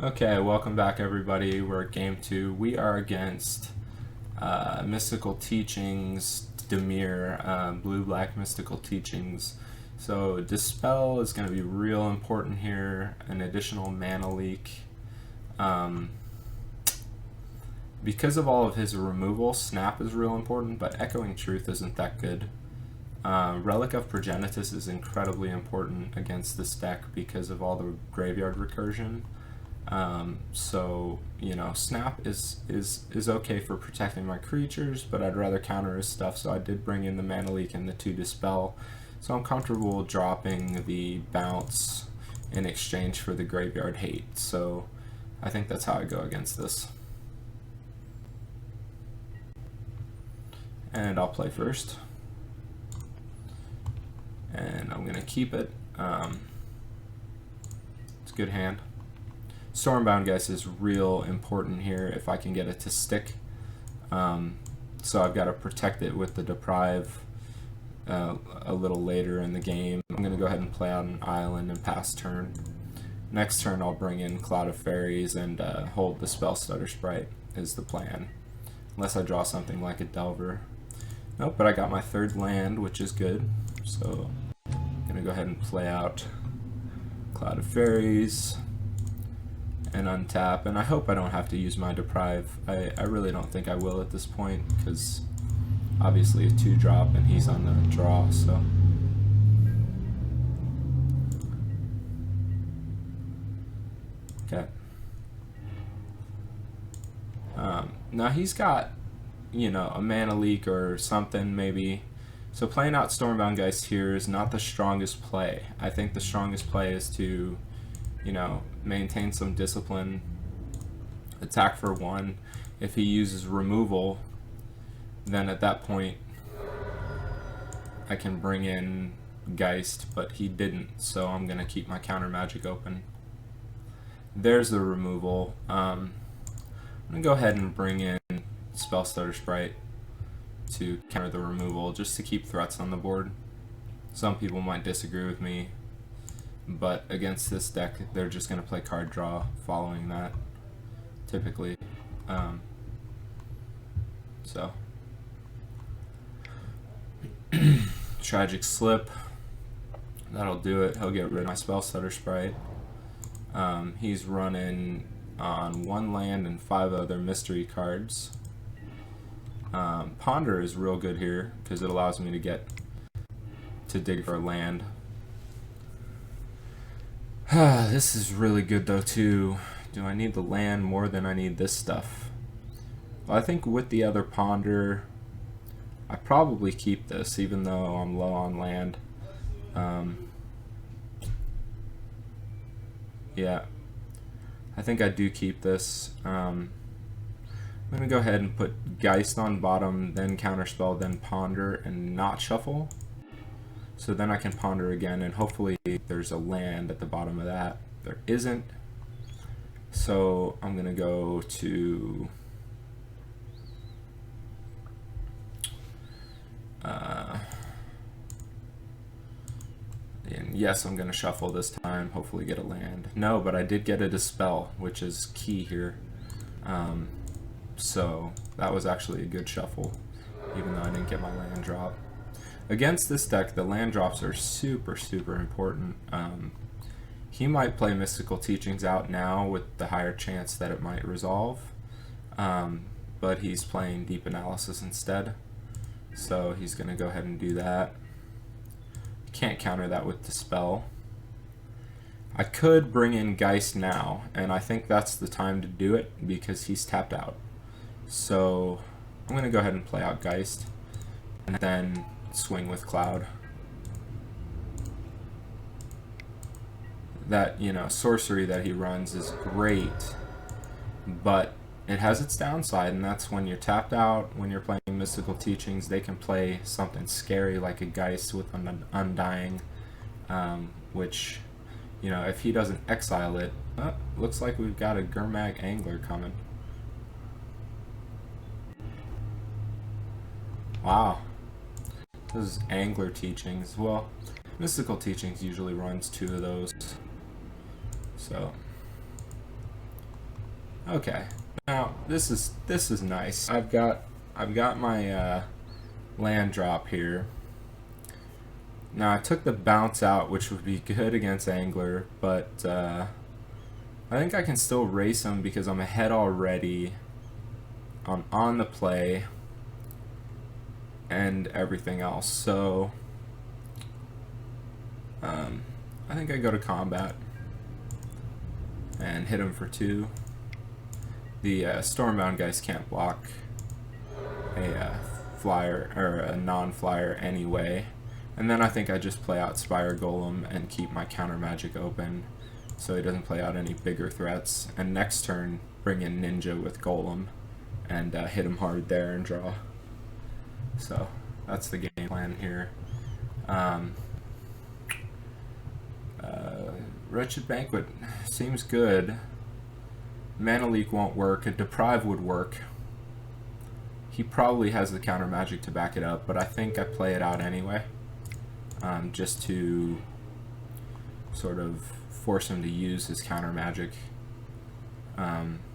Okay, welcome back everybody. We're at game 2. We are against Mystical Teachings, Demir, Blue-Black Mystical Teachings. So Dispel is going to be real important here, an additional mana leak. Because of all of his removal, Snap is real important, but Echoing Truth isn't that good. Relic of Progenitus is incredibly important against this deck because of all the graveyard recursion. So, you know, Snap is okay for protecting my creatures, but I'd rather counter his stuff, so I did bring in the Mana Leak and the 2 Dispel. So I'm comfortable dropping the bounce in exchange for the Graveyard Hate. So I think that's how I go against this. And I'll play first. And I'm going to keep it. It's a good hand. Stormbound Geist is real important here if I can get it to stick. So I've got to protect it with the Deprive a little later in the game. I'm going to go ahead and play out an island and pass turn. Next turn I'll bring in Cloud of Fairies and hold the Spell Stutter Sprite is the plan. Unless I draw something like a Delver. Nope, but I got my 3rd land, which is good. So I'm going to go ahead and play out Cloud of Fairies and untap, and I hope I don't have to use my Deprive. I really don't think I will at this point, because obviously a 2-drop and he's on the draw, so. Okay. Now he's got, you know, a Mana Leak or something maybe. So playing out Stormbound Geist here is not the strongest play. I think the strongest play is to, you know, maintain some discipline, attack for 1. If he uses removal, then at that point I can bring in Geist, but he didn't, so I'm going to keep my counter magic open. There's the removal. I'm going to go ahead and bring in Spell Stutter Sprite to counter the removal, just to keep threats on the board. Some people might disagree with me, but against this deck, they're just going to play card draw following that, typically. So, Tragic Slip, that'll do it. He'll get rid of my Spell Stutter Sprite. He's running on 1 land and 5 other mystery cards. Ponder is real good here, because it allows me to get to dig for a land. This is really good though too. Do I need the land more than I need this stuff? Well, I think with the other Ponder, I probably keep this even though I'm low on land. Yeah, I think I do keep this. I'm going to go ahead and put Geist on bottom, then Counterspell, then Ponder, and not shuffle. So then I can ponder again, and hopefully there's a land at the bottom of that. There isn't. So I'm going to go to and yes, I'm going to shuffle this time, hopefully get a land. No, but I did get a Dispel, which is key here. So that was actually a good shuffle, even though I didn't get my land drop. Against this deck, the land drops are super important. He might play Mystical Teachings out now with the higher chance that it might resolve, but he's playing Deep Analysis instead, so he's going to go ahead and do that. Can't counter that with Dispel. I could bring in Geist now, and I think that's the time to do it because he's tapped out. So I'm going to go ahead and play out Geist, and then swing with Cloud. That, you know, sorcery that he runs is great, but it has its downside, and that's when you're tapped out. When you're playing Mystical Teachings, they can play something scary like a Geist with an Undying, which, you know, if he doesn't exile it, looks like we've got a Gurmag Angler coming. Wow. Those Angler Teachings. Well, Mystical Teachings usually runs 2 of those. So Okay, now this is nice. I've got my land drop here. Now I took the bounce out, which would be good against Angler, but I think I can still race him because I'm ahead already on the play and everything else. So I think I go to combat and hit him for 2. The Stormbound guys can't block a flyer or a non-flyer anyway. And then I think I just play out Spire Golem and keep my counter magic open so he doesn't play out any bigger threats. And next turn, bring in Ninja with Golem and hit him hard there and draw. So that's the game plan here. Wretched Banquet seems good. Mana Leak won't work. A Deprive would work. He probably has the counter magic to back it up, but I think I play it out anyway. Just to sort of force him to use his counter magic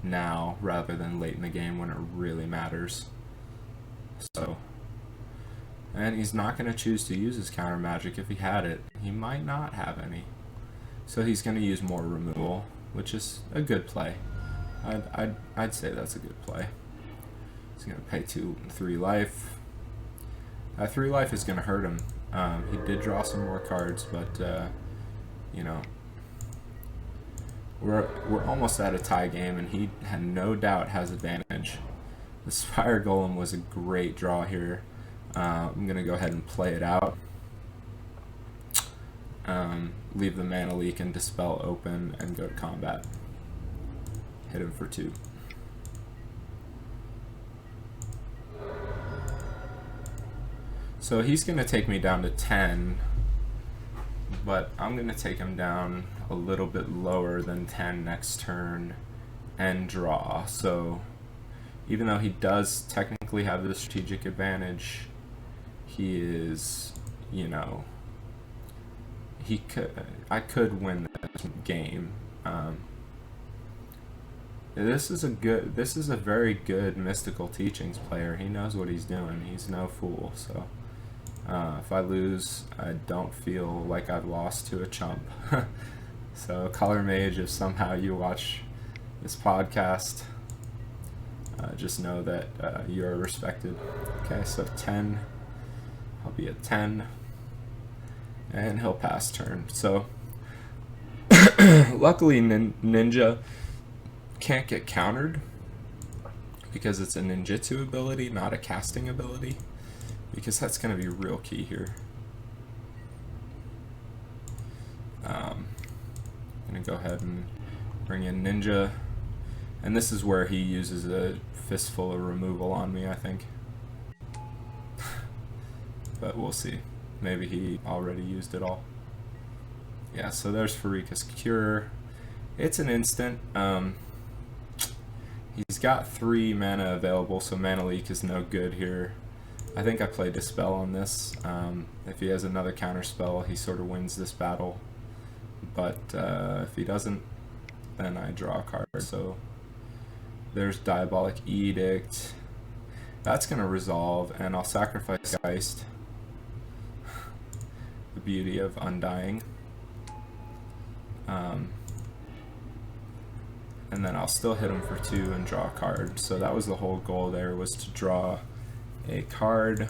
now rather than late in the game when it really matters. So, and he's not going to choose to use his counter magic if he had it. He might not have any. So he's going to use more removal, which is a good play. I'd say that's a good play. He's going to pay 3 life. 3 life is going to hurt him. He did draw some more cards, but you know, we're almost at a tie game, and he no doubt has advantage. The Spire Golem was a great draw here. I'm going to go ahead and play it out. Leave the Mana Leak and Dispel open and go to combat. Hit him for 2. So he's going to take me down to 10, but I'm going to take him down a little bit lower than 10 next turn and draw. So even though he does technically have the strategic advantage, he is, you know, I could win this game. This is a very good Mystical Teachings player. He knows what he's doing. He's no fool. So if I lose, I don't feel like I've lost to a chump. So Color Mage, if somehow you watch this podcast, just know that you're respected. Okay, so 10. I'll be at 10. And he'll pass turn. So luckily Ninja can't get countered because it's a ninjutsu ability, not a casting ability, because that's going to be real key here. I'm going to go ahead and bring in Ninja, and this is where he uses a fistful of removal on me, I think. But we'll see. Maybe he already used it all. Yeah, so there's Farika's Cure. It's an instant. He's got 3 mana available, so Mana Leak is no good here. I think I play Dispel on this. If he has another counter spell, he sort of wins this battle. But if he doesn't, then I draw a card. So there's Diabolic Edict. That's going to resolve, and I'll sacrifice Geist. The beauty of Undying. And then I'll still hit him for 2 and draw a card. So that was the whole goal there, was to draw a card.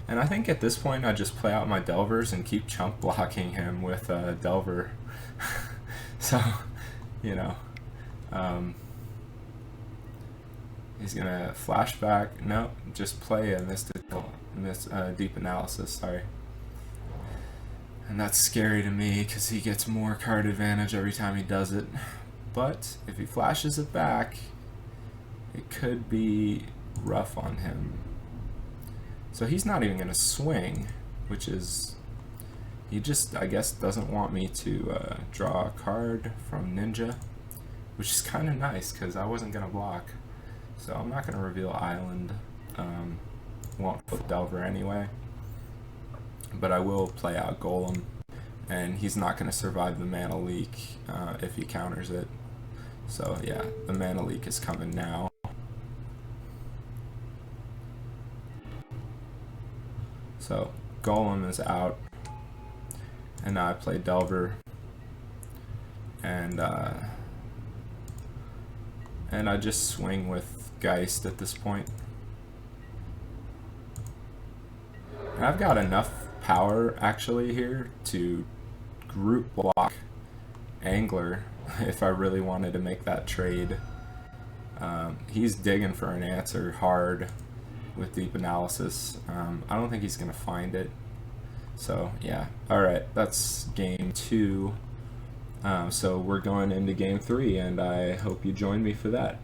And I think at this point I just play out my Delvers and keep chump blocking him with Delver. So, you know, he's gonna flashback. No, just play a Deep Analysis. Sorry. And that's scary to me because he gets more card advantage every time he does it. But if he flashes it back, it could be rough on him. So he's not even going to swing, which is... He just, I guess, doesn't want me to draw a card from Ninja, which is kind of nice because I wasn't going to block. So I'm not going to reveal Island. Won't put Delver anyway. But I will play out Golem, and he's not going to survive the Mana Leak if he counters it. So yeah, the mana leak is coming now. So Golem is out, and now I play Delver, and I just swing with Geist at this point. And I've got enough power actually here to group block Angler if I really wanted to make that trade. He's digging for an answer hard with Deep Analysis. I don't think he's going to find it. So yeah, alright, that's game 2. So we're going into game 3, and I hope you join me for that.